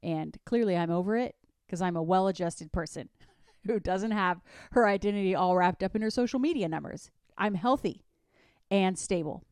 And clearly I'm over it because I'm a well-adjusted person who doesn't have her identity all wrapped up in her social media numbers. I'm healthy and stable.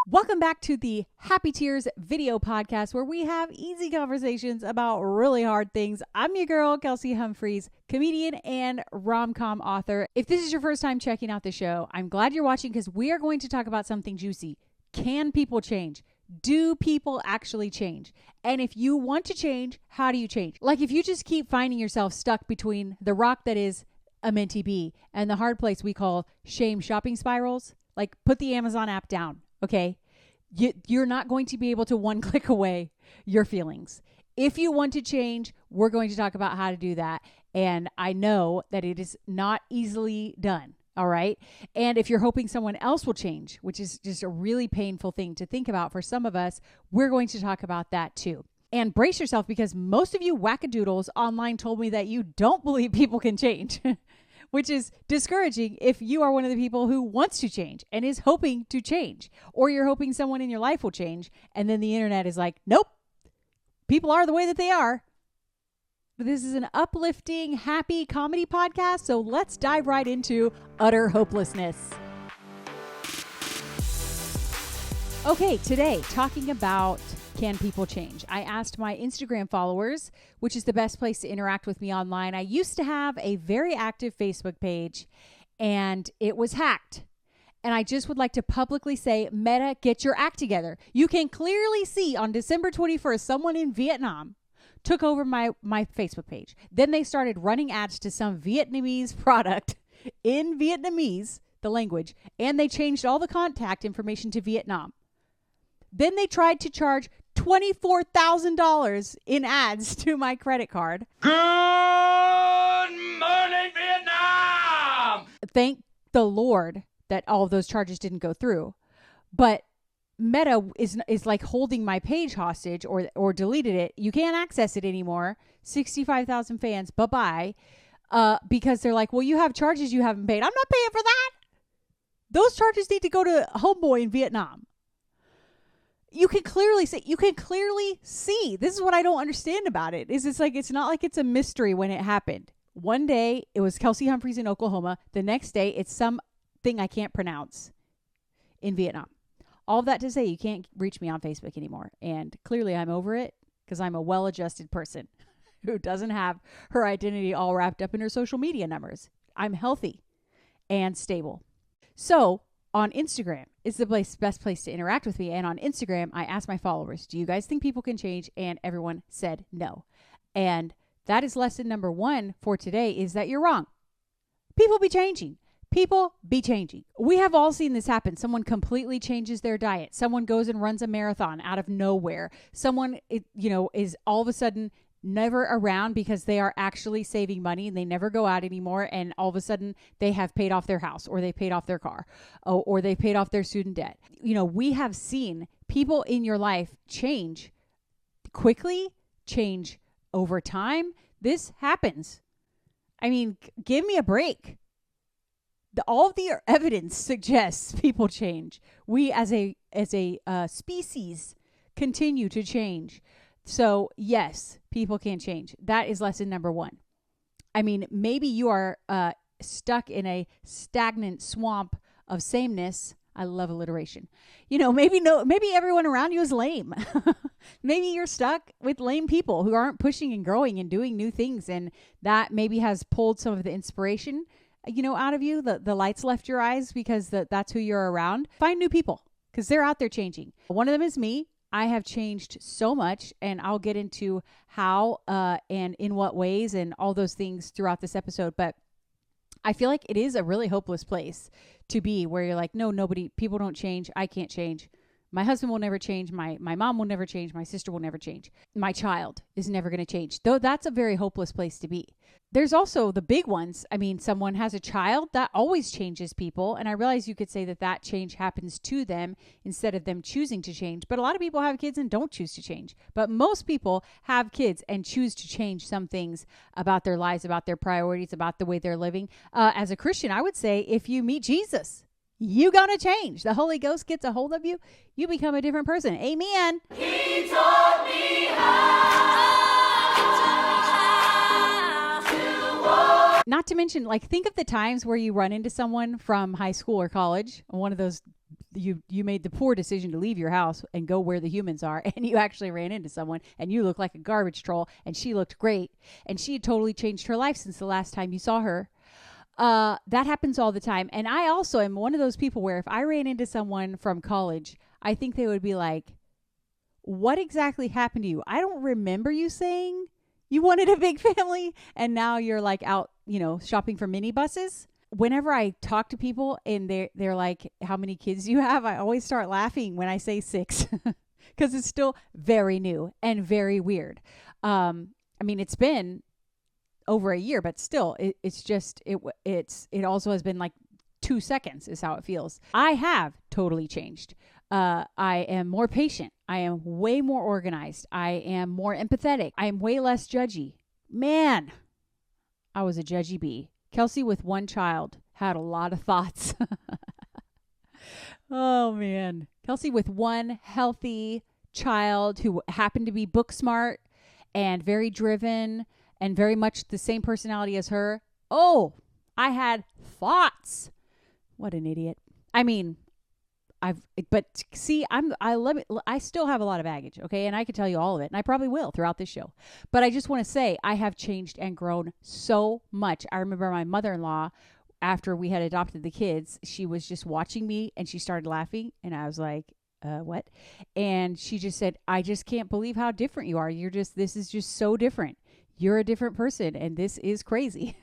Welcome back to the Happy Tears video podcast where we have easy conversations about really hard things. I'm your girl, Kelsey Humphreys, comedian and rom-com author. If this is your first time checking out the show, I'm glad you're watching because we are going to talk about something juicy. Can people change? Do people actually change? And if you want to change, how do you change? Like if you just keep finding yourself stuck between the rock that is a mentee bee and the hard place we call shame shopping spirals, like put the Amazon app down. Okay, you're not going to be able to one click away your feelings. If you want to change, we're going to talk about how to do that. And I know that it is not easily done. All right. And if you're hoping someone else will change, which is just a really painful thing to think about for some of us, we're going to talk about that too. And brace yourself because most of you wackadoodles online told me that you don't believe people can change. Which is discouraging if you are one of the people who wants to change and is hoping to change, or you're hoping someone in your life will change. And then the internet is like, nope, people are the way that they are. But this is an uplifting, happy comedy podcast. So let's dive right into utter hopelessness. Okay, today talking about can people change? I asked my Instagram followers, which is the best place to interact with me online. I used to have a very active Facebook page and it was hacked. And I just would like to publicly say, Meta, get your act together. You can clearly see on December 21st, someone in Vietnam took over my Facebook page. Then they started running ads to some Vietnamese product in Vietnamese, the language, and they changed all the contact information to Vietnam. Then they tried to charge $24,000 in ads to my credit card. Good morning, Vietnam! Thank the Lord that all of those charges didn't go through. But Meta is like holding my page hostage or deleted it. You can't access it anymore. 65,000 fans, bye-bye. Because they're like, well, you have charges you haven't paid. I'm not paying for that. Those charges need to go to Homeboy in Vietnam. You can clearly see. This is what I don't understand about it. It's not like it's a mystery when it happened. One day it was Kelsey Humphreys in Oklahoma. The next day it's something I can't pronounce in Vietnam. All of that to say you can't reach me on Facebook anymore. And clearly I'm over it because I'm a well-adjusted person who doesn't have her identity all wrapped up in her social media numbers. I'm healthy and stable. So on Instagram is the best place to interact with me. And on Instagram, I asked my followers, do you guys think people can change? And everyone said no. And that is lesson number 1 for today is that you're wrong. People be changing. People be changing. We have all seen this happen. Someone completely changes their diet. Someone goes and runs a marathon out of nowhere. Someone, is all of a sudden never around because they are actually saving money and they never go out anymore. And all of a sudden they have paid off their house or they paid off their car or they paid off their student debt. We have seen people in your life change quickly, change over time. This happens. I mean, give me a break. All of the evidence suggests people change. We as a species continue to change. So yes, people can change. That is lesson number 1. I mean, maybe you are stuck in a stagnant swamp of sameness. I love alliteration. Maybe everyone around you is lame. Maybe you're stuck with lame people who aren't pushing and growing and doing new things. And that maybe has pulled some of the inspiration, out of you. The lights left your eyes because that's who you're around. Find new people because they're out there changing. One of them is me. I have changed so much, and I'll get into how and in what ways and all those things throughout this episode. But I feel like it is a really hopeless place to be where you're like, no, people don't change. I can't change. My husband will never change. My mom will never change. My sister will never change. My child is never going to change. Though that's a very hopeless place to be. There's also the big ones. I mean, someone has a child, that always changes people. And I realize you could say that change happens to them instead of them choosing to change. But a lot of people have kids and don't choose to change. But most people have kids and choose to change some things about their lives, about their priorities, about the way they're living. As a Christian, I would say if you meet Jesus, you're going to change. The Holy Ghost gets a hold of you. You become a different person. Amen. He taught me how. to mention, like, think of the times where you run into someone from high school or college, one of those, you made the poor decision to leave your house and go where the humans are, and you actually ran into someone and you look like a garbage troll and she looked great and she had totally changed her life since the last time you saw her. That happens all the time. And I also am one of those people where if I ran into someone from college, I think they would be like, what exactly happened to you? I don't remember you saying you wanted a big family and now you're like out, shopping for minibuses. Whenever I talk to people and they're like, how many kids do you have? I always start laughing when I say 6 because it's still very new and very weird. It's been over a year, but still it also has been like 2 seconds is how it feels. I have totally changed. I am more patient. I am way more organized. I am more empathetic. I am way less judgy. Man, I was a judgy bee. Kelsey with 1 child had a lot of thoughts. Oh, man. Kelsey with 1 healthy child who happened to be book smart and very driven and very much the same personality as her. Oh, I had thoughts. What an idiot. I still have a lot of baggage, okay? And I could tell you all of it, and I probably will throughout this show. But I just want to say I have changed and grown so much. I remember my mother-in-law, after we had adopted the kids, she was just watching me, and she started laughing, and I was like, what? And she just said, I just can't believe how different you are. This is just so different. You're a different person, and this is crazy.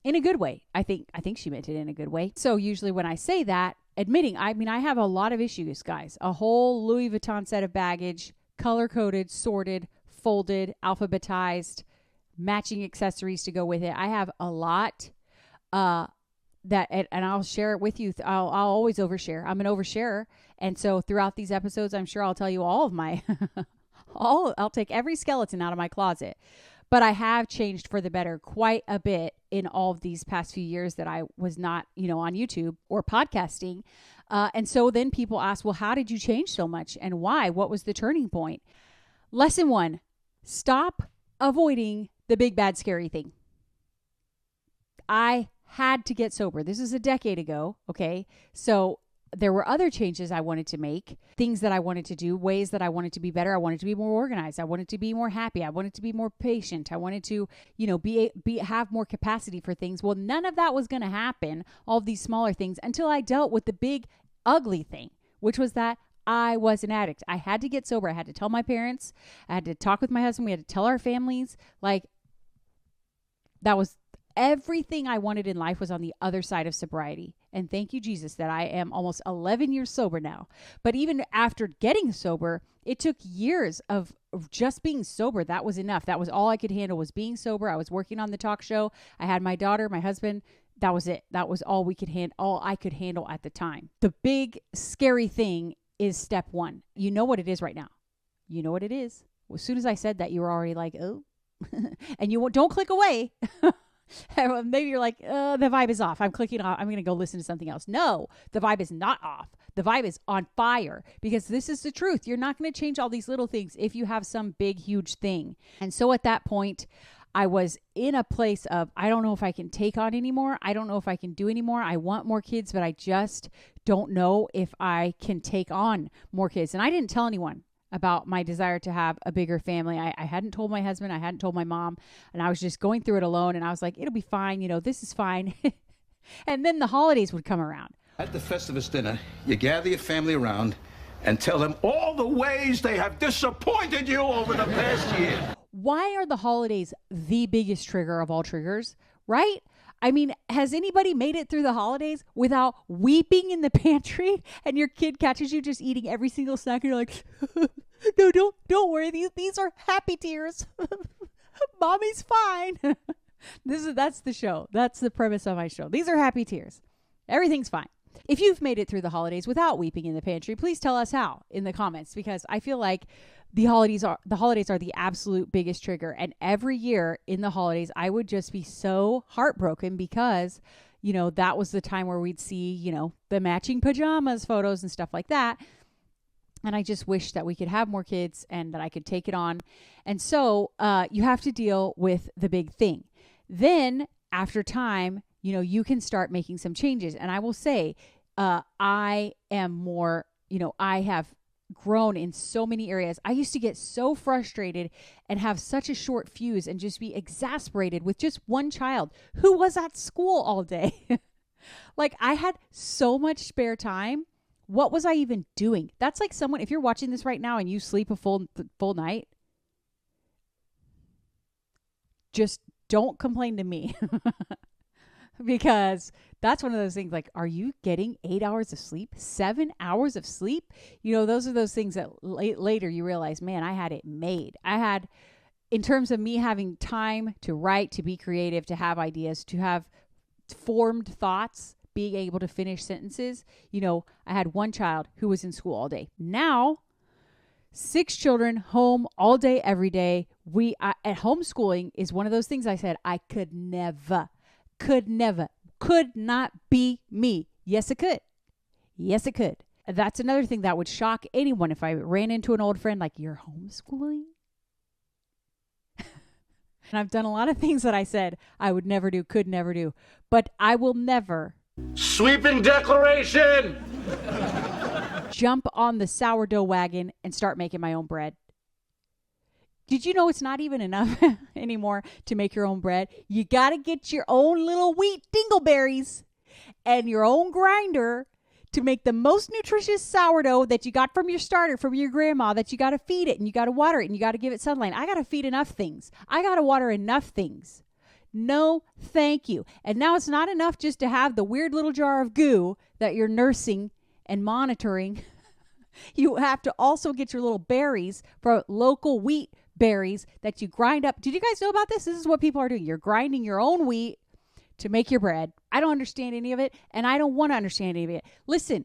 In a good way. I think she meant it in a good way. So usually when I say that, admitting, I have a lot of issues, guys. A whole Louis Vuitton set of baggage, color-coded, sorted, folded, alphabetized, matching accessories to go with it. I have a lot and I'll share it with you. I'll always overshare. I'm an oversharer. And so throughout these episodes, I'm sure I'll tell you all of my, I'll take every skeleton out of my closet. But I have changed for the better quite a bit in all of these past few years that I was not, on YouTube or podcasting. And so then people ask, well, how did you change so much and why? What was the turning point? Lesson 1, stop avoiding the big, bad, scary thing. I had to get sober. This is a decade ago. Okay. So there were other changes I wanted to make, things that I wanted to do, ways that I wanted to be better. I wanted to be more organized. I wanted to be more happy. I wanted to be more patient. I wanted to, have more capacity for things. Well, none of that was going to happen, all of these smaller things, until I dealt with the big, ugly thing, which was that I was an addict. I had to get sober. I had to tell my parents. I had to talk with my husband. We had to tell our families. Like, that was everything I wanted in life was on the other side of sobriety. And thank you, Jesus, that I am almost 11 years sober now. But even after getting sober, it took years of just being sober. That was enough. That was all I could handle, was being sober. I was working on the talk show. I had my daughter, my husband. That was it. That was all all I could handle at the time. The big, scary thing is step 1. You know what it is right now. You know what it is. As soon as I said that, you were already like, oh. And don't click away. Maybe you're like, the vibe is off. I'm clicking off. I'm going to go listen to something else. No, the vibe is not off. The vibe is on fire, because this is the truth. You're not going to change all these little things if you have some big, huge thing. And so at that point, I was in a place of, I don't know if I can take on anymore. I don't know if I can do anymore. I want more kids, but I just don't know if I can take on more kids. And I didn't tell anyone about my desire to have a bigger family. I hadn't told my husband. I hadn't told my mom. And I was just going through it alone. And I was like, it'll be fine. This is fine. And then the holidays would come around. At the Festivus dinner, you gather your family around and tell them all the ways they have disappointed you over the past year. Why are the holidays the biggest trigger of all triggers, right? Has anybody made it through the holidays without weeping in the pantry and your kid catches you just eating every single snack and you're like, no, don't worry. These are happy tears. Mommy's fine. That's the show. That's the premise of my show. These are happy tears. Everything's fine. If you've made it through the holidays without weeping in the pantry, please tell us how in the comments, because I feel like the holidays are the absolute biggest trigger. And every year in the holidays, I would just be so heartbroken because, that was the time where we'd see, the matching pajamas photos and stuff like that. And I just wish that we could have more kids and that I could take it on. And so you have to deal with the big thing. Then after time, you can start making some changes. And I will say, I am more, I have grown in so many areas. I used to get so frustrated and have such a short fuse and just be exasperated with just one child who was at school all day. Like, I had so much spare time. What was I even doing? That's like someone, if you're watching this right now and you sleep a full night, just don't complain to me. Because that's one of those things, like, are you getting 8 hours of sleep? 7 hours of sleep? Those are those things that later you realize, man, I had it made. I had, in terms of me having time to write, to be creative, to have ideas, to have formed thoughts, being able to finish sentences. I had one child who was in school all day. Now, 6 children home all day, every day. At homeschooling is one of those things I said I could not be me. Yes, it could. Yes, it could. That's another thing that would shock anyone if I ran into an old friend like, you're homeschooling? And I've done a lot of things that I said I would never do, could never do, but I will never Sweeping declaration! jump on the sourdough wagon and start making my own bread. Did you know it's not even enough anymore to make your own bread? You got to get your own little wheat dingleberries and your own grinder to make the most nutritious sourdough that you got from your starter, from your grandma, that you got to feed it and you got to water it and you got to give it sunlight. I got to feed enough things. I got to water enough things. No, thank you. And now it's not enough just to have the weird little jar of goo that you're nursing and monitoring. You have to also get your little berries for local wheat berries that you grind up. Did you guys know about this? This is what people are doing. You're grinding your own wheat to make your bread. I don't understand any of it, and I don't want to understand any of it. Listen,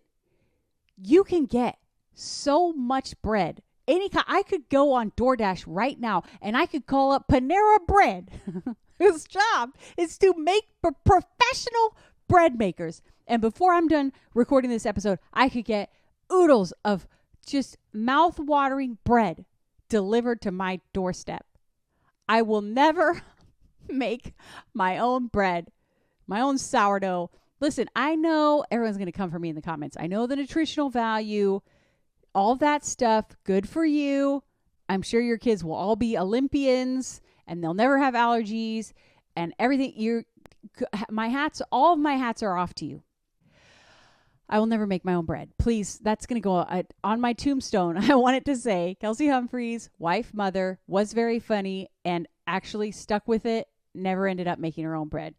you can get so much bread. I could go on DoorDash right now, and I could call up Panera Bread, whose job is to make professional bread makers. And before I'm done recording this episode, I could get oodles of just mouth-watering bread delivered to my doorstep. I will never make my own bread, my own sourdough. Listen, I know everyone's going to come for me in the comments. I know the nutritional value, all that stuff, good for you. I'm sure your kids will all be Olympians and they'll never have allergies and everything. All of my hats are off to you. I will never make my own bread. Please, that's going to go on my tombstone. I want it to say, Kelsey Humphreys, wife, mother, was very funny, and actually stuck with it, never ended up making her own bread.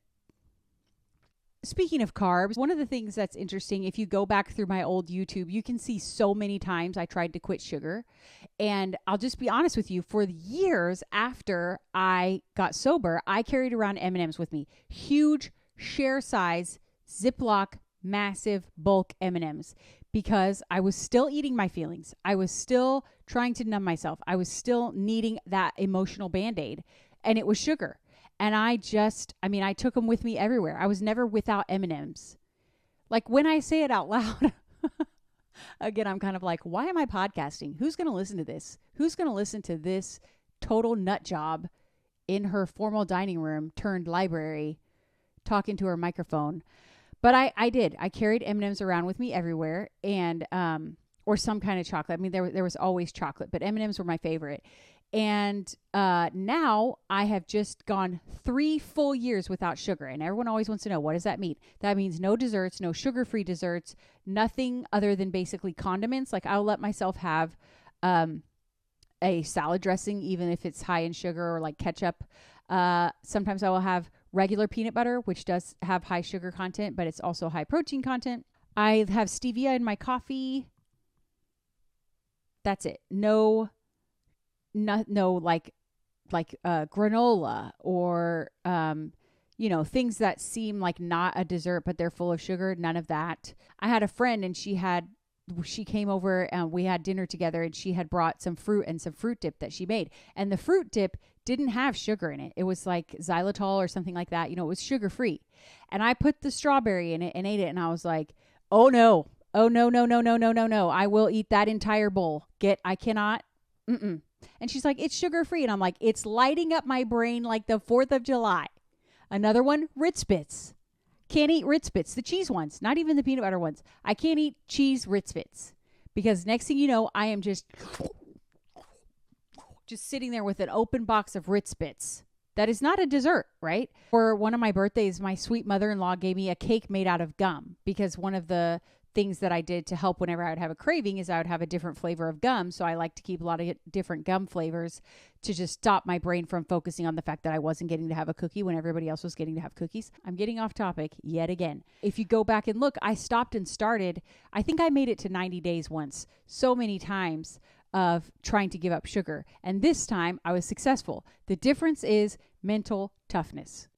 Speaking of carbs, one of the things that's interesting, if you go back through my old YouTube, you can see so many times I tried to quit sugar. And I'll just be honest with you, for years after I got sober, I carried around M&Ms with me. Huge, share size, Ziploc, massive bulk M&Ms, because I was still eating my feelings. I was still trying to numb myself. I was still needing that emotional Band-Aid, and it was sugar. And I took them with me everywhere. I was never without M&Ms. Like, when I say it out loud, again, I'm kind of like, why am I podcasting? Who's going to listen to this? Who's going to listen to this total nut job in her formal dining room turned library talking to her microphone? But I did. I carried M&Ms around with me everywhere, and or some kind of chocolate. I mean, there was always chocolate, but M&Ms were my favorite. And now I have just gone 3 full years without sugar. And everyone always wants to know, what does that mean? That means no desserts, no sugar-free desserts, nothing other than basically condiments. Like, I'll let myself have a salad dressing, even if it's high in sugar, or like ketchup. Sometimes I will have regular peanut butter, which does have high sugar content, but it's also high protein content. I have stevia in my coffee. That's it. No like granola or things that seem like not a dessert, but they're full of sugar. None of that. I had a friend, and she came over and we had dinner together, and she had brought some fruit and some fruit dip that she made. And the fruit dip didn't have sugar in it. It was like xylitol or something like that. It was sugar free. And I put the strawberry in it and ate it. And I was like, oh no. Oh no. I will eat that entire bowl. I cannot. And she's like, it's sugar free. And I'm like, it's lighting up my brain like the 4th of July. Another one, Ritz Bits. Can't eat Ritz Bits, the cheese ones, not even the peanut butter ones. I can't eat cheese Ritz Bits because next thing you know, I am just sitting there with an open box of Ritz Bits. That is not a dessert, right? For one of my birthdays, my sweet mother-in-law gave me a cake made out of gum because one of the things that I did to help whenever I would have a craving is I would have a different flavor of gum. So I like to keep a lot of different gum flavors to just stop my brain from focusing on the fact that I wasn't getting to have a cookie when everybody else was getting to have cookies. I'm getting off topic yet again. If you go back and look, I stopped and started. I think I made it to 90 days once, so many times of trying to give up sugar. And this time I was successful. The difference is mental toughness.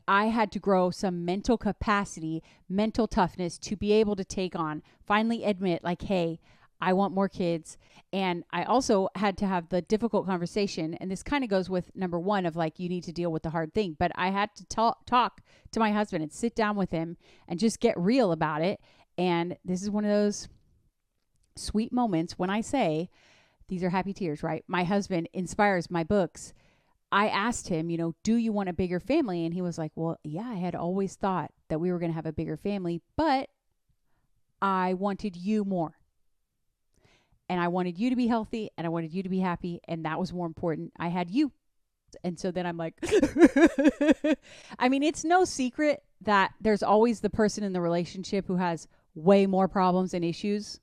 I had to grow some mental capacity, mental toughness to be able to take on, finally admit like, hey, I want more kids. And I also had to have the difficult conversation. And this kind of goes with number one of like, you need to deal with the hard thing. But I had to talk to my husband and sit down with him and just get real about it. And this is one of those sweet moments when I say, these are happy tears, right? My husband inspires my books. I asked him, do you want a bigger family? And he was like, well, yeah, I had always thought that we were going to have a bigger family, but I wanted you more. And I wanted you to be healthy and I wanted you to be happy. And that was more important. I had you. And so then I'm like, I mean, it's no secret that there's always the person in the relationship who has way more problems and issues,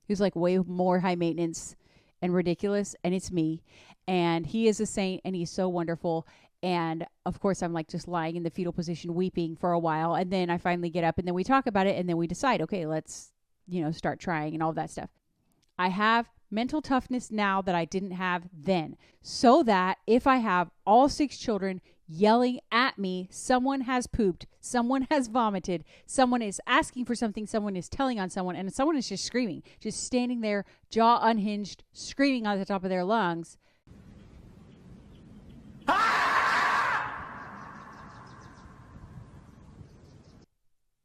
who's like way more high maintenance and ridiculous. And it's me. And he is a saint and he's so wonderful. And of course, I'm like just lying in the fetal position, weeping for a while. And then I finally get up and then we talk about it. And then we decide, okay, let's, start trying and all that stuff. I have mental toughness now that I didn't have then. So that if I have all 6 children yelling at me, someone has pooped, someone has vomited, someone is asking for something, someone is telling on someone, and someone is just screaming, just standing there, jaw unhinged, screaming on the top of their lungs.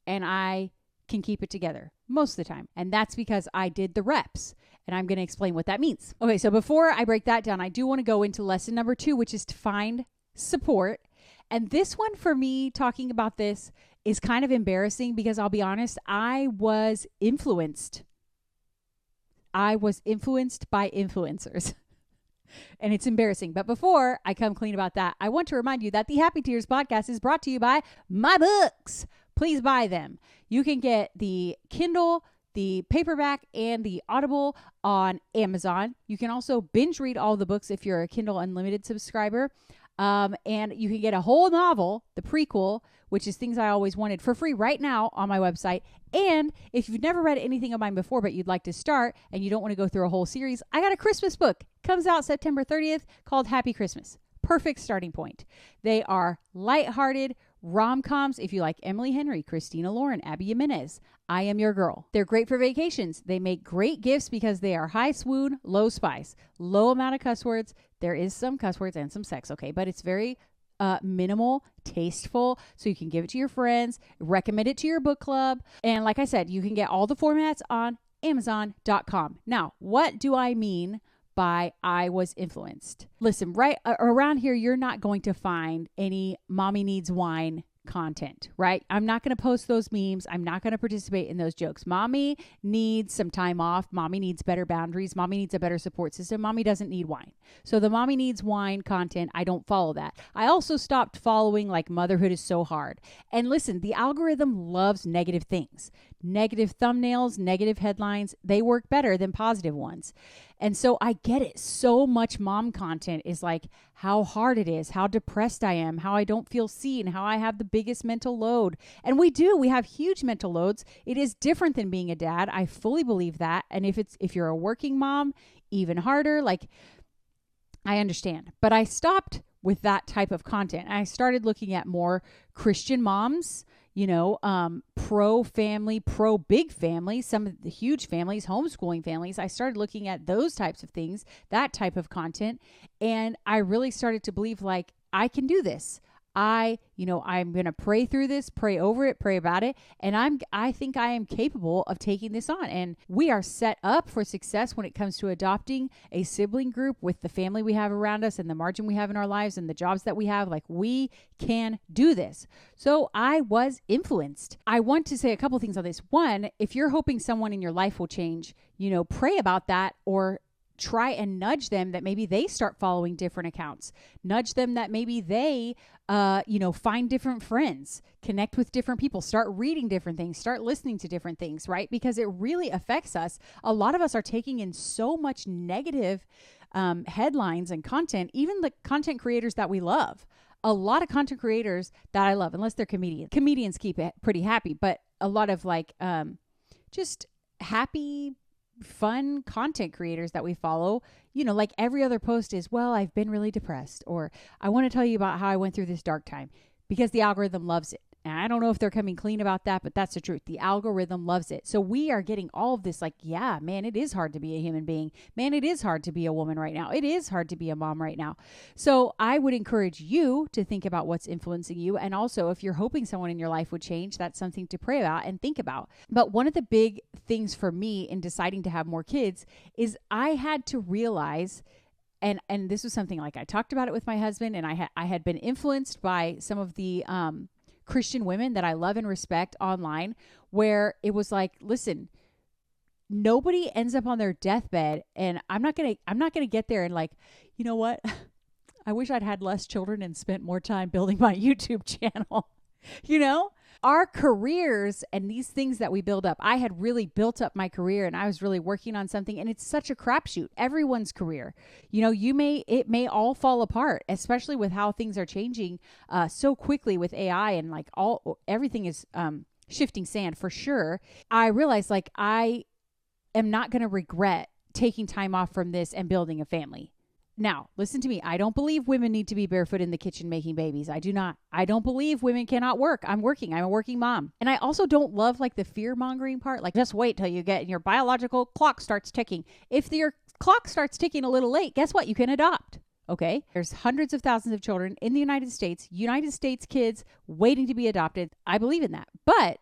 And I can keep it together most of the time. And that's because I did the reps. And I'm going to explain what that means. Okay, so before I break that down, I do want to go into lesson number 2, which is to find support. And this one for me, talking about this, is kind of embarrassing because I'll be honest, I was influenced by influencers. And it's embarrassing. But before I come clean about that, I want to remind you that the Happy Tears podcast is brought to you by my books. Please buy them. You can get the Kindle, the paperback, and the Audible on Amazon. You can also binge read all the books if you're a Kindle Unlimited subscriber. And you can get a whole novel, the prequel, which is Things I Always Wanted, for free right now on my website. And if you've never read anything of mine before, but you'd like to start and you don't want to go through a whole series, I got a Christmas book. Comes out September 30th called Happy Christmas. Perfect starting point. They are lighthearted rom-coms if you like Emily Henry, Christina Lauren, Abby Jimenez. I Am Your Girl. They're great for vacations. They make great gifts because they are high swoon, low spice, low amount of cuss words. There is some cuss words and some sex, okay? But it's very minimal, tasteful, so you can give it to your friends, recommend it to your book club. And like I said, you can get all the formats on Amazon.com. Now, what do I mean by I was influenced? Listen, right around here, you're not going to find any mommy needs wine content, right? I'm not going to post those memes. I'm not going to participate in those jokes. Mommy needs some time off. Mommy needs better boundaries. Mommy needs a better support system. Mommy doesn't need wine. So the mommy needs wine content, I don't follow that. I also stopped following like Motherhood is So Hard. And listen, the algorithm loves negative things. Negative thumbnails, negative headlines, they work better than positive ones. And so I get it. So much mom content is like how hard it is, how depressed I am, how I don't feel seen, how I have the biggest mental load. And we have huge mental loads. It is different than being a dad. I fully believe that. And if you're a working mom, even harder. Like, I understand. But I stopped with that type of content. I started looking at more Christian moms, pro family, pro big families, some of the huge families, homeschooling families. I started looking at those types of things, that type of content. And I really started to believe like, I can do this. I'm going to pray through this, pray over it, pray about it. And I think I am capable of taking this on. And we are set up for success when it comes to adopting a sibling group with the family we have around us and the margin we have in our lives and the jobs that we have. Like, we can do this. So I was influenced. I want to say a couple things on this. One, if you're hoping someone in your life will change, pray about that, or try and nudge them that maybe they start following different accounts. Nudge them that maybe they, find different friends, connect with different people, start reading different things, start listening to different things, right? Because it really affects us. A lot of us are taking in so much negative headlines and content, even the content creators that we love. A lot of content creators that I love, unless they're comedians. Comedians keep it pretty happy, but a lot of just happy, fun content creators that we follow, like every other post is, well, I've been really depressed, or I want to tell you about how I went through this dark time, because the algorithm loves it. And I don't know if they're coming clean about that, but that's the truth. The algorithm loves it. So we are getting all of this yeah, man, it is hard to be a human being. Man, it is hard to be a woman right now. It is hard to be a mom right now. So I would encourage you to think about what's influencing you. And also, if you're hoping someone in your life would change, that's something to pray about and think about. But one of the big things for me in deciding to have more kids is I had to realize, and this was something like I talked about it with my husband, and I had been influenced by some of the Christian women that I love and respect online, where it was like, listen, nobody ends up on their deathbed, and I'm not gonna get there and you know what? I wish I'd had less children and spent more time building my YouTube channel. Our careers and these things that we build up. I had really built up my career, and I was really working on something, and it's such a crapshoot. Everyone's career, it may all fall apart, especially with how things are changing so quickly with AI, and everything is shifting sand for sure. I realized I am not going to regret taking time off from this and building a family. Now, listen to me. I don't believe women need to be barefoot in the kitchen making babies. I do not. I don't believe women cannot work. I'm working. I'm a working mom. And I also don't love the fear mongering part. Just wait till you get your biological clock starts ticking. If your clock starts ticking a little late, guess what? You can adopt. Okay. There's hundreds of thousands of children in the United States kids waiting to be adopted. I believe in that, but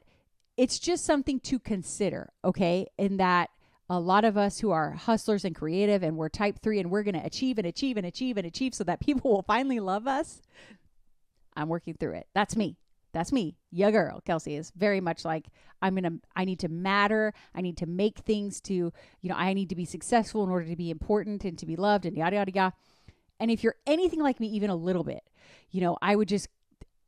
it's just something to consider. Okay. In that, a lot of us who are hustlers and creative, and we're type 3, and we're going to achieve and achieve and achieve and achieve so that people will finally love us. I'm working through it. That's me. Yeah, girl. Kelsey is very much I need to matter. I need to make things to, I need to be successful in order to be important and to be loved and yada, yada, yada. And if you're anything like me, even a little bit, I would just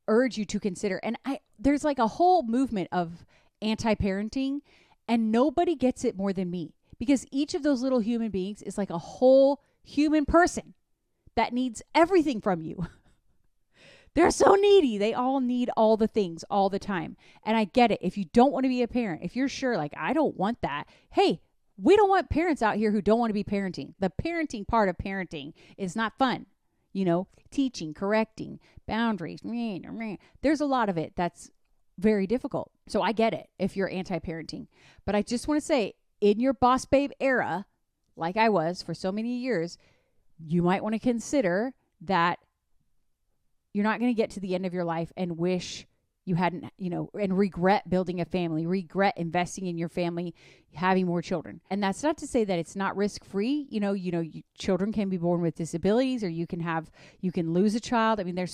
urge you to consider. And there's a whole movement of anti-parenting, and nobody gets it more than me, because each of those little human beings is like a whole human person that needs everything from you. They're so needy. They all need all the things all the time. And I get it. If you don't want to be a parent, if you're sure, I don't want that. Hey, we don't want parents out here who don't want to be parenting. The parenting part of parenting is not fun. Teaching, correcting, boundaries. There's a lot of it that's very difficult. So I get it if you're anti-parenting. But I just want to say, in your boss babe era, like I was for so many years, you might want to consider that you're not going to get to the end of your life and wish you hadn't, and regret building a family, regret investing in your family, having more children. And that's not to say that it's not risk-free. Children can be born with disabilities, or you can lose a child. I mean, there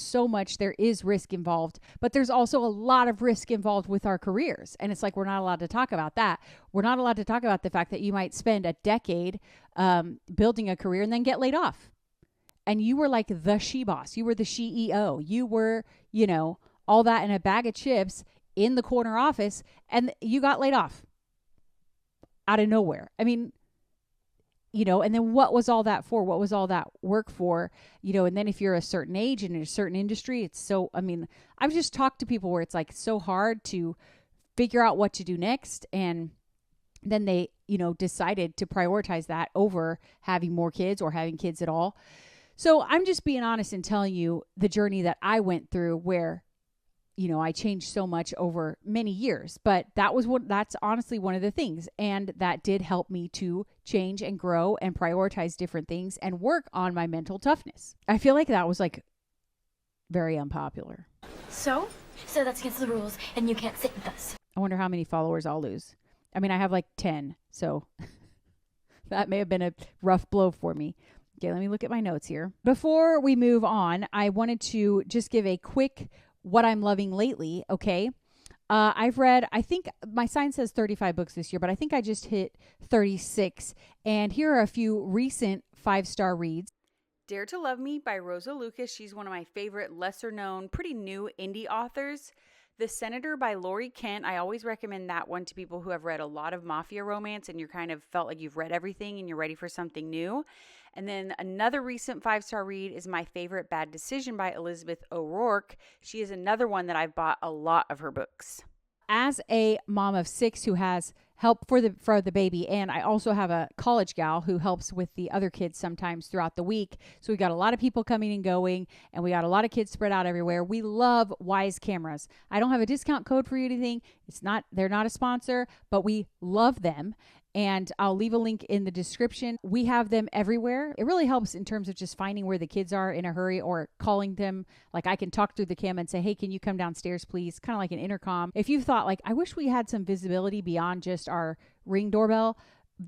is risk involved, but there's also a lot of risk involved with our careers. And it's we're not allowed to talk about that. We're not allowed to talk about the fact that you might spend a decade building a career and then get laid off. And you were the she boss. You were the CEO. You were, all that in a bag of chips in the corner office, and you got laid off out of nowhere. I mean, and then what was all that for? What was all that work for? And then if you're a certain age and in a certain industry, I've just talked to people where it's so hard to figure out what to do next. And then they, decided to prioritize that over having more kids or having kids at all. So I'm just being honest and telling you the journey that I went through, where I changed so much over many years, but that's honestly one of the things. And that did help me to change and grow and prioritize different things and work on my mental toughness. I feel like that was very unpopular. So that's against the rules, and you can't sit with us. I wonder how many followers I'll lose. I mean, I have like 10, so that may have been a rough blow for me. Okay, let me look at my notes here. Before we move on, I wanted to just give a quick what I'm loving lately, okay? I've read, I think my sign says 35 books this year, but I think I just hit 36. And here are a few recent 5-star reads. Dare to Love Me by Rosa Lucas. She's one of my favorite lesser known, pretty new indie authors. The Senator by Lori Kent. I always recommend that one to people who have read a lot of mafia romance and you're kind of felt like you've read everything and you're ready for something new. And then another recent 5-star read is my favorite Bad Decision by Elizabeth O'Rourke. She is another one that I've bought a lot of her books. As a mom of 6 who has help for the baby, and I also have a college gal who helps with the other kids sometimes throughout the week. So we got a lot of people coming and going, and we got a lot of kids spread out everywhere. We love Wise cameras. I don't have a discount code for you or anything. They're not a sponsor, but we love them. And I'll leave a link in the description. We have them everywhere. It really helps in terms of just finding where the kids are in a hurry or calling them. Like I can talk through the cam and say, hey, can you come downstairs, please? Kind of like an intercom. If you thought like, I wish we had some visibility beyond just our Ring doorbell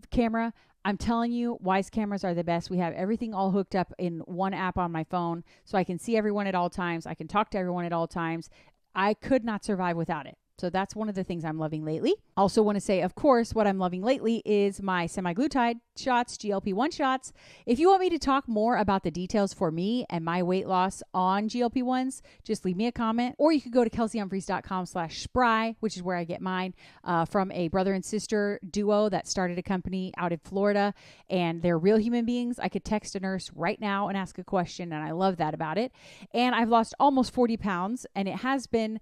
camera, I'm telling you, Wise cameras are the best. We have everything all hooked up in one app on my phone so I can see everyone at all times. I can talk to everyone at all times. I could not survive without it. So that's one of the things I'm loving lately. Also want to say, of course, what I'm loving lately is my semaglutide shots, GLP-1 shots. If you want me to talk more about the details for me and my weight loss on GLP-1s, just leave me a comment. Or you could go to kelseyhumphreys.com/spry, which is where I get mine, from a brother and sister duo that started a company out in Florida. And they're real human beings. I could text a nurse right now and ask a question. And I love that about it. And I've lost almost 40 pounds. And it has been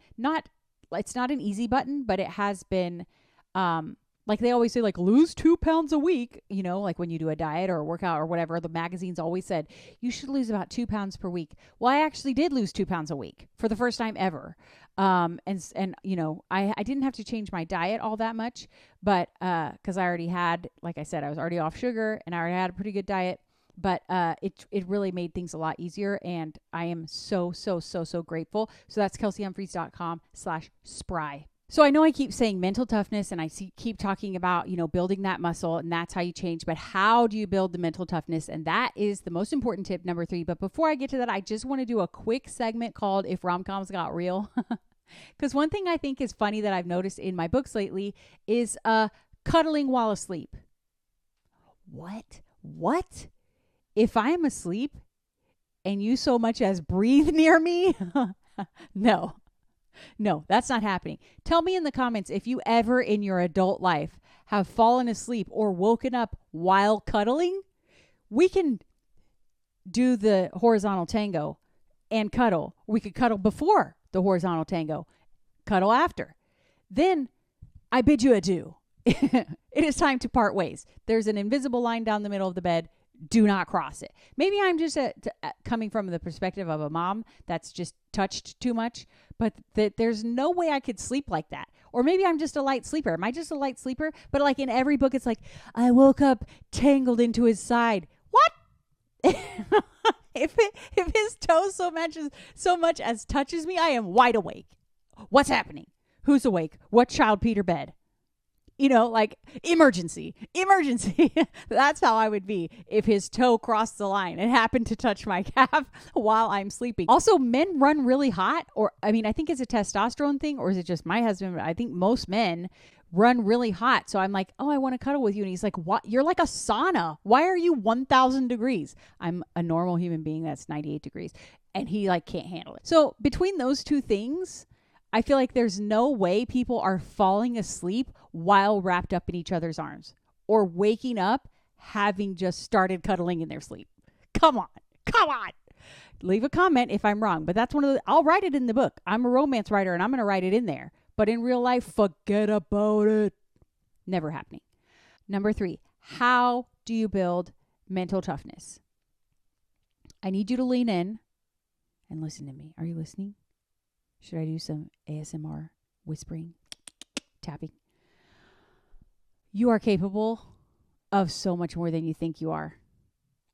it's not an easy button, but it has been, like they always say, like lose 2 pounds a week, you know, like when you do a diet or a workout or whatever, the magazines always said you should lose about 2 pounds per week. Well, I actually did lose 2 pounds a week for the first time ever. And you know, I didn't have to change my diet all that much, but, cause I already had, like I said, I was already off sugar and I already had a pretty good diet. But it really made things a lot easier, and I am so grateful. So that's kelseyhumphreys.com/spry. So I know I keep saying mental toughness, and I keep talking about, you know, building that muscle, and that's how you change. But how do you build the mental toughness? And that is the most important tip, number 3. But before I get to that, I just want to do a quick segment called If Rom-coms Got Real. Because one thing I think is funny that I've noticed in my books lately is cuddling while asleep. What? If I am asleep and you so much as breathe near me, no, that's not happening. Tell me in the comments if you ever in your adult life have fallen asleep or woken up while cuddling. We can do the horizontal tango and cuddle. We could cuddle before the horizontal tango, cuddle after. Then I bid you adieu. It is time to part ways. There's an invisible line down the middle of the bed. Do not cross it. Maybe I'm just coming from the perspective of a mom that's just touched too much, but there's no way I could sleep like that. Or maybe I'm just a light sleeper. Am I just a light sleeper? But like in every book, it's like, I woke up tangled into his side. What? If his toe so much as touches me, I am wide awake. What's happening? Who's awake? What child Peter bed? You know, like emergency. That's how I would be if his toe crossed the line and happened to touch my calf while I'm sleeping. Also, men run really hot, I think it's a testosterone thing, or is it just my husband? But I think most men run really hot. So I'm like, oh, I want to cuddle with you. And he's like, what? You're like a sauna. Why are you 1,000 degrees? I'm a normal human being that's 98 degrees. And he like can't handle it. So between those two things, I feel like there's no way people are falling asleep while wrapped up in each other's arms or waking up having just started cuddling in their sleep. Come on. Leave a comment if I'm wrong, but that's I'll write it in the book. I'm a romance writer and I'm going to write it in there. But in real life, forget about it. Never happening. Number 3, how do you build mental toughness? I need you to lean in and listen to me. Are you listening? Should I do some ASMR whispering, tapping? You are capable of so much more than you think you are.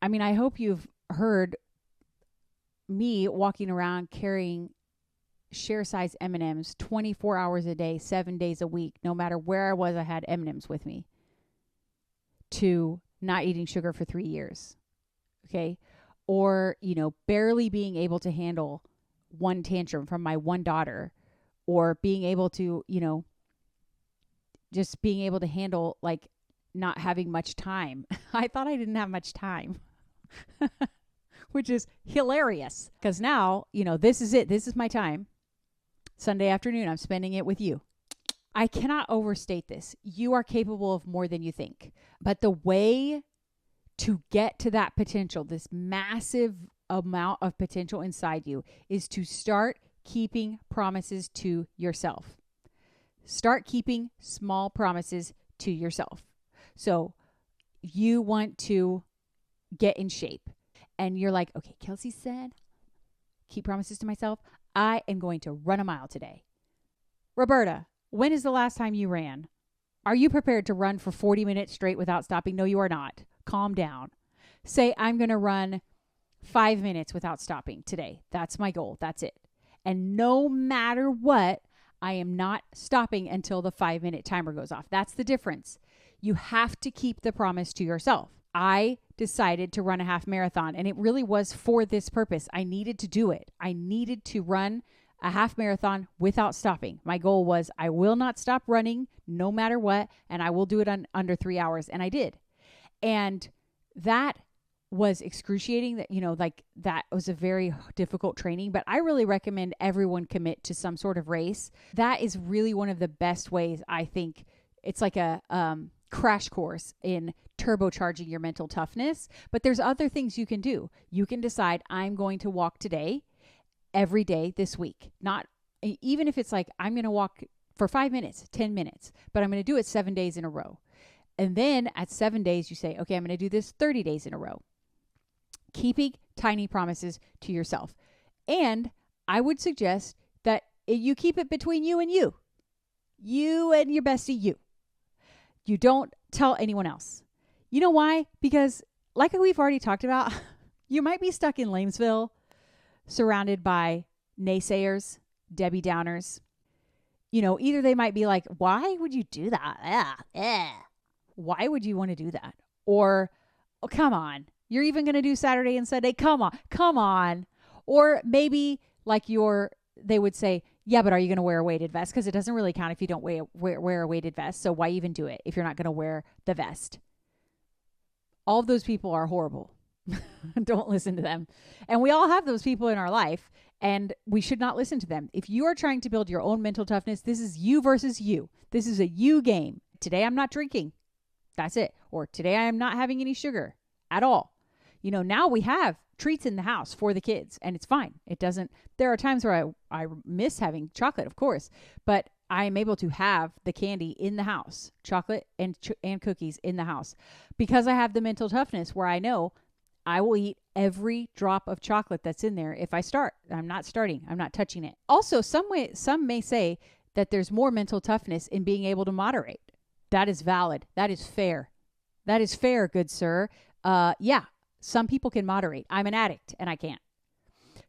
I mean, I hope you've heard me walking around carrying share size M&Ms 24 hours a day, 7 days a week, no matter where I was, I had M&Ms with me, to not eating sugar for 3 years. Okay. Or, barely being able to handle one tantrum from my one daughter, or being able to, just being able to handle like not having much time. I thought I didn't have much time, which is hilarious because now, this is it. This is my time. Sunday afternoon, I'm spending it with you. I cannot overstate this. You are capable of more than you think. But the way to get to that potential, this massive amount of potential inside you, is to start keeping promises to yourself. Start keeping small promises to yourself. So you want to get in shape and you're like, okay, Kelsey said, keep promises to myself. I am going to run a mile today. Roberta, when is the last time you ran? Are you prepared to run for 40 minutes straight without stopping? No, you are not. Calm down. Say, I'm going to run 5 minutes without stopping today. That's my goal. That's it. And no matter what, I am not stopping until the 5-minute timer goes off. That's the difference. You have to keep the promise to yourself. I decided to run a half marathon, and it really was for this purpose. I needed to do it. I needed to run a half marathon without stopping. My goal was I will not stop running no matter what, and I will do it under 3 hours. And I did. And that was excruciating. That was a very difficult training, but I really recommend everyone commit to some sort of race. That is really one of the best ways. I think it's like a crash course in turbocharging your mental toughness. But there's other things you can do. You can decide, I'm going to walk today, every day this week. Not even if it's like, I'm going to walk for 5 minutes, 10 minutes, but I'm going to do it 7 days in a row. And then at 7 days, you say, okay, I'm going to do this 30 days in a row. Keeping tiny promises to yourself. And I would suggest that you keep it between you and you. You and your bestie, you. You don't tell anyone else. You know why? Because like we've already talked about, you might be stuck in Lamesville, surrounded by naysayers, Debbie Downers. Either they might be like, why would you do that? Why would you want to do that? Or, oh, come on. You're even going to do Saturday and Sunday? Come on. Or maybe they would say, yeah, but are you going to wear a weighted vest? Because it doesn't really count if you don't wear a weighted vest. So why even do it if you're not going to wear the vest? All of those people are horrible. Don't listen to them. And we all have those people in our life, and we should not listen to them. If you are trying to build your own mental toughness, this is you versus you. This is a you game. Today I'm not drinking. That's it. Or today I am not having any sugar at all. Now we have treats in the house for the kids, and it's fine. There are times where I miss having chocolate, of course, but I am able to have the candy in the house, chocolate and cookies in the house, because I have the mental toughness where I know I will eat every drop of chocolate that's in there if I start. I'm not starting. I'm not touching it. Also, some may say that there's more mental toughness in being able to moderate. That is valid. That is fair. That is fair, good sir. Yeah, some people can moderate. I'm an addict and I can't.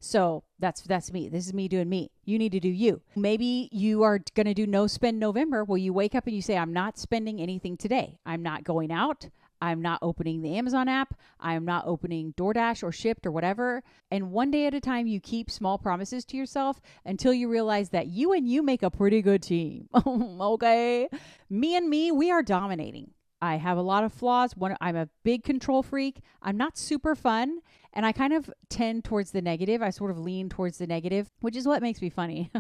So that's me. This is me doing me. You need to do you. Maybe you are going to do no spend November. Well, you wake up and you say, I'm not spending anything today. I'm not going out. I'm not opening the Amazon app. I'm not opening DoorDash or Shipt or whatever. And one day at a time, you keep small promises to yourself until you realize that you and you make a pretty good team. Okay. Me and me, we are dominating. I have a lot of flaws. I'm a big control freak. I'm not super fun. And I kind of tend towards the negative. I sort of lean towards the negative, which is what makes me funny,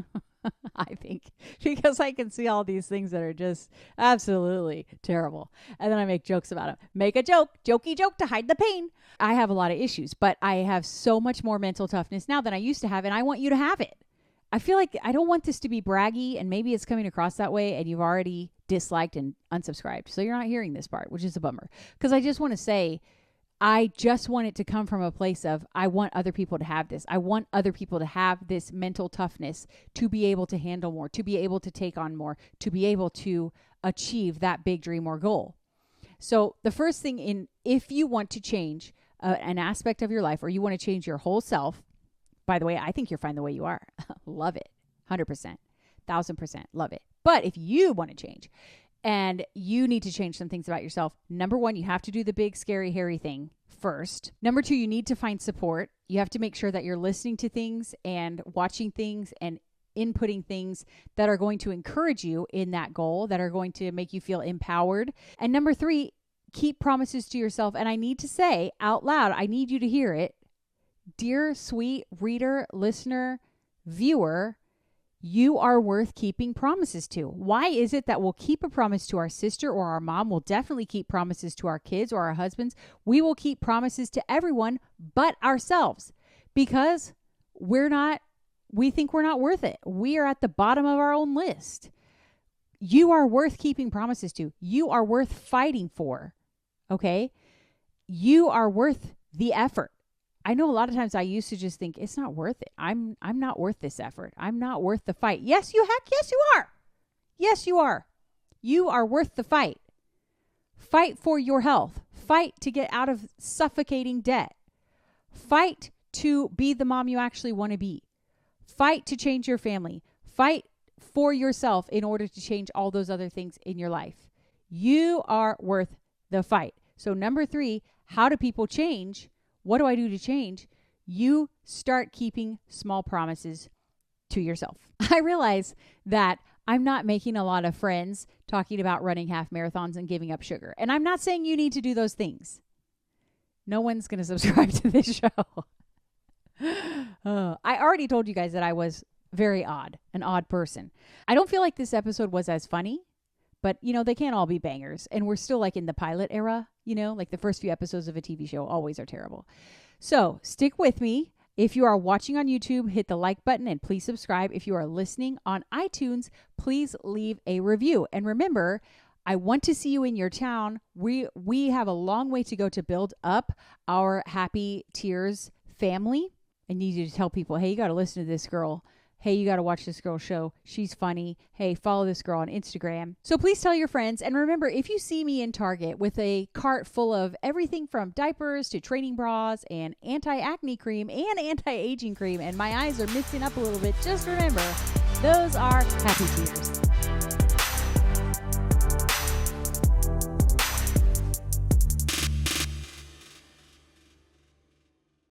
I think, because I can see all these things that are just absolutely terrible. And then I make jokes about it. Make a jokey joke to hide the pain. I have a lot of issues, but I have so much more mental toughness now than I used to have. And I want you to have it. I feel like I don't want this to be braggy, and maybe it's coming across that way and you've already disliked and unsubscribed. So you're not hearing this part, which is a bummer, because I just want to say, I just want it to come from a place of, I want other people to have this. I want other people to have this mental toughness to be able to handle more, to be able to take on more, to be able to achieve that big dream or goal. So the first thing if you want to change an aspect of your life, or you want to change your whole self, by the way, I think you're fine the way you are. Love it. 100%. 1000%. Love it. But if you want to change and you need to change some things about yourself, number one, you have to do the big, scary, hairy thing first. Number two, you need to find support. You have to make sure that you're listening to things and watching things and inputting things that are going to encourage you in that goal, that are going to make you feel empowered. And number three, keep promises to yourself. And I need to say out loud, I need you to hear it. Dear sweet reader, listener, viewer, you are worth keeping promises to. Why is it that we'll keep a promise to our sister or our mom? We'll definitely keep promises to our kids or our husbands. We will keep promises to everyone but ourselves because we think we're not worth it. We are at the bottom of our own list. You are worth keeping promises to. You are worth fighting for. Okay? You are worth the effort. I know a lot of times I used to just think it's not worth it. I'm not worth this effort. I'm not worth the fight. Yes, you are. Yes, you are. You are worth the fight. Fight for your health. Fight to get out of suffocating debt. Fight to be the mom you actually want to be. Fight to change your family. Fight for yourself in order to change all those other things in your life. You are worth the fight. So number three, how do people change? What do I do to change? You start keeping small promises to yourself. I realize that I'm not making a lot of friends talking about running half marathons and giving up sugar. And I'm not saying you need to do those things. No one's going to subscribe to this show. I already told you guys that I was an odd person. I don't feel like this episode was as funny, but they can't all be bangers. And we're still like in the pilot era, like the first few episodes of a TV show always are terrible. So stick with me. If you are watching on YouTube, hit the like button and please subscribe. If you are listening on iTunes, please leave a review. And remember, I want to see you in your town. We have a long way to go to build up our Happy Tears family. I need you to tell people, hey, you got to listen to this girl. Hey, you got to watch this girl's show. She's funny. Hey, follow this girl on Instagram. So please tell your friends. And remember, if you see me in Target with a cart full of everything from diapers to training bras and anti-acne cream and anti-aging cream, and my eyes are mixing up a little bit, just remember, those are Happy Tears.